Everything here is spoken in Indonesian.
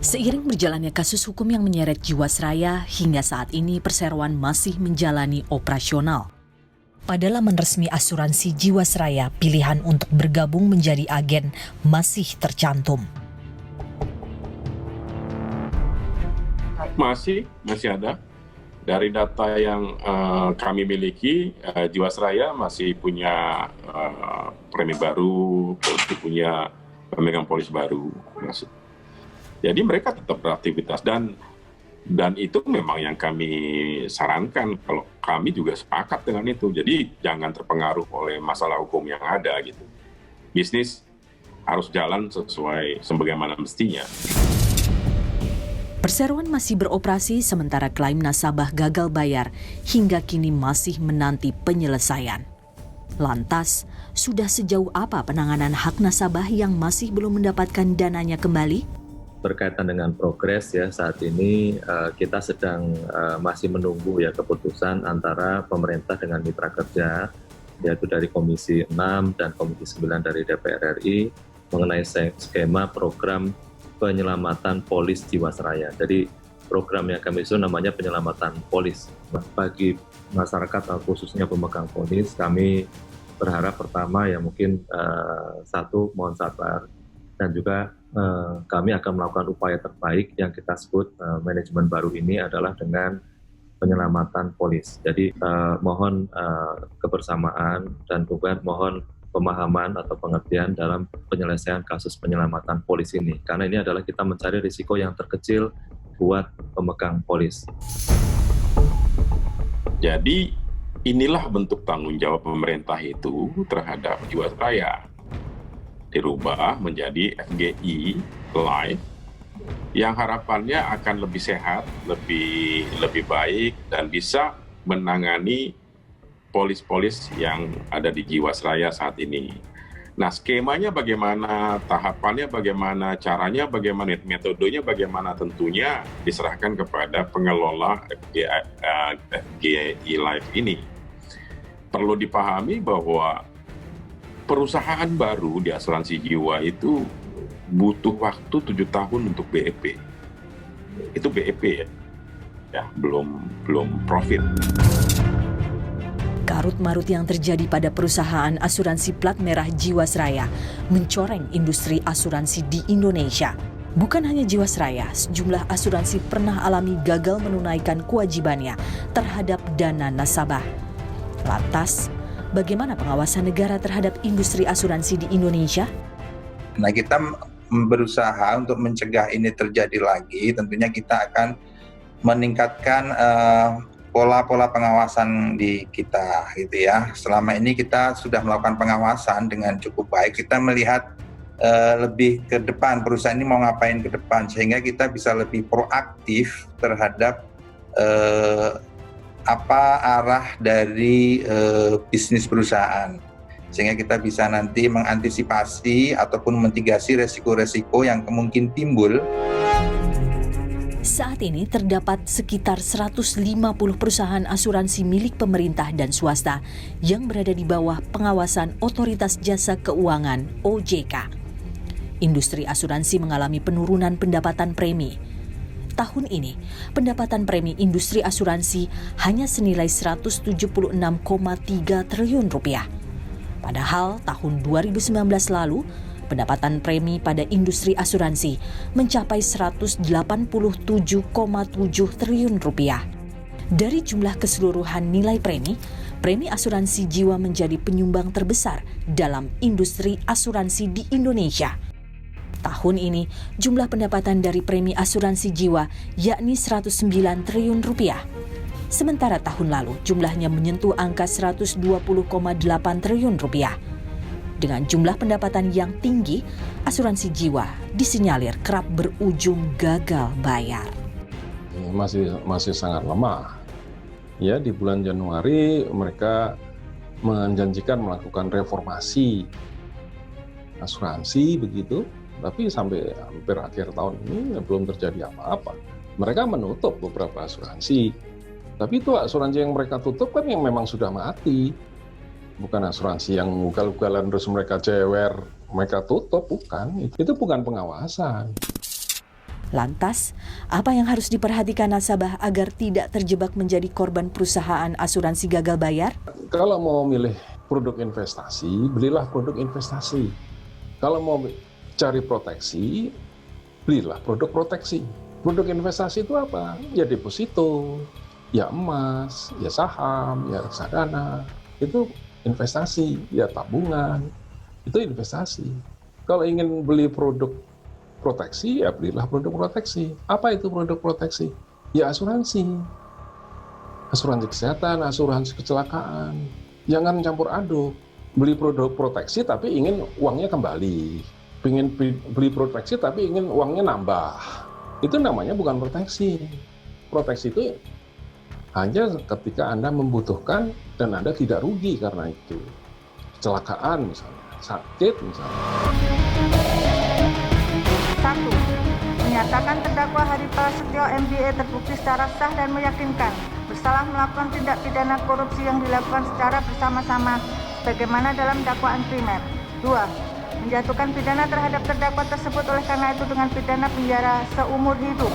Seiring berjalannya kasus hukum yang menyeret Jiwasraya, hingga saat ini perseroan masih menjalani operasional. Pada laman resmi asuransi Jiwasraya, pilihan untuk bergabung menjadi agen masih tercantum. Masih ada. Dari data yang kami miliki, Jiwasraya masih punya premi baru, masih punya pemegang polis baru. Jadi mereka tetap beraktivitas dan itu memang yang kami sarankan, kalau kami juga sepakat dengan itu. Jadi jangan terpengaruh oleh masalah hukum yang ada gitu. Bisnis harus jalan sesuai sebagaimana mestinya. Perseroan masih beroperasi sementara klaim nasabah gagal bayar hingga kini masih menanti penyelesaian. Lantas, sudah sejauh apa penanganan hak nasabah yang masih belum mendapatkan dananya kembali? Berkaitan dengan progres ya, saat ini kita sedang masih menunggu ya keputusan antara pemerintah dengan mitra kerja, yaitu dari Komisi 6 dan Komisi 9 dari DPR RI mengenai skema program penyelamatan polis Jiwasraya. Jadi program yang kami susun namanya penyelamatan polis. Bagi masyarakat khususnya pemegang polis, kami berharap pertama ya mungkin satu, mohon sabar, dan juga kami akan melakukan upaya terbaik yang kita sebut manajemen baru ini adalah dengan penyelamatan polis. Jadi mohon kebersamaan dan juga mohon pemahaman atau pengertian dalam penyelesaian kasus penyelamatan polis ini. Karena ini adalah kita mencari risiko yang terkecil buat pemegang polis. Jadi inilah bentuk tanggung jawab pemerintah itu terhadap Jiwasraya. Dirubah menjadi FGI Life yang harapannya akan lebih sehat, lebih baik dan bisa menangani polis-polis yang ada di Jiwasraya saat ini. Nah, skemanya bagaimana, tahapannya bagaimana, caranya bagaimana, metodenya bagaimana, tentunya diserahkan kepada pengelola FGI Life ini. Perlu dipahami bahwa perusahaan baru di asuransi jiwa itu butuh waktu 7 tahun untuk BEP. Itu BEP ya, belum profit. Karut-marut yang terjadi pada perusahaan asuransi plat merah Jiwasraya mencoreng industri asuransi di Indonesia. Bukan hanya Jiwasraya, sejumlah asuransi pernah alami gagal menunaikan kewajibannya terhadap dana nasabah. Lantas, bagaimana pengawasan negara terhadap industri asuransi di Indonesia? Nah, kita berusaha untuk mencegah ini terjadi lagi. Tentunya kita akan meningkatkan pola-pola pengawasan di kita, gitu ya. Selama ini kita sudah melakukan pengawasan dengan cukup baik. Kita melihat lebih ke depan, perusahaan ini mau ngapain ke depan, sehingga kita bisa lebih proaktif terhadap apa arah dari bisnis perusahaan, sehingga kita bisa nanti mengantisipasi ataupun memitigasi resiko-resiko yang kemungkinan timbul. Saat ini terdapat sekitar 150 perusahaan asuransi milik pemerintah dan swasta yang berada di bawah pengawasan Otoritas Jasa Keuangan (OJK). Industri asuransi mengalami penurunan pendapatan premi. Tahun ini, pendapatan premi industri asuransi hanya senilai 176,3 triliun rupiah. Padahal tahun 2019 lalu, pendapatan premi pada industri asuransi mencapai 187,7 triliun rupiah. Dari jumlah keseluruhan nilai premi asuransi jiwa menjadi penyumbang terbesar dalam industri asuransi di Indonesia. Tahun ini, jumlah pendapatan dari premi asuransi jiwa yakni 109 triliun rupiah. Sementara tahun lalu, jumlahnya menyentuh angka 120,8 triliun rupiah. Dengan jumlah pendapatan yang tinggi, asuransi jiwa disinyalir kerap berujung gagal bayar. Masih sangat lemah. Ya, di bulan Januari mereka menjanjikan melakukan reformasi asuransi begitu, tapi sampai hampir akhir tahun ini belum terjadi apa-apa. Mereka menutup beberapa asuransi Tapi itu asuransi yang mereka tutup kan yang memang sudah mati. Bukan asuransi yang ugal-ugalan terus mereka cewer, mereka tutup, bukan. Itu bukan pengawasan. Lantas, apa yang harus diperhatikan nasabah agar tidak terjebak menjadi korban perusahaan asuransi gagal bayar? Kalau mau milih produk investasi, belilah produk investasi. Kalau mau cari proteksi, belilah produk proteksi. Produk investasi itu apa? Ya deposito, ya emas, ya saham, ya reksadana. Itu investasi, ya tabungan. Itu investasi. Kalau ingin beli produk proteksi, ya belilah produk proteksi. Apa itu produk proteksi? Ya asuransi. Asuransi kesehatan, asuransi kecelakaan. Jangan campur aduk. Beli produk proteksi tapi ingin uangnya kembali. Ingin beli proteksi tapi ingin uangnya nambah. Itu namanya bukan proteksi. Proteksi itu hanya ketika Anda membutuhkan dan Anda tidak rugi karena itu. Kecelakaan misalnya, sakit misalnya. 1. Menyatakan terdakwa Hari Prasetyo MBA terbukti secara sah dan meyakinkan bersalah melakukan tindak pidana korupsi yang dilakukan secara bersama-sama sebagaimana dalam dakwaan primer. 2. Menjatuhkan pidana terhadap terdakwa tersebut oleh karena itu dengan pidana penjara seumur hidup.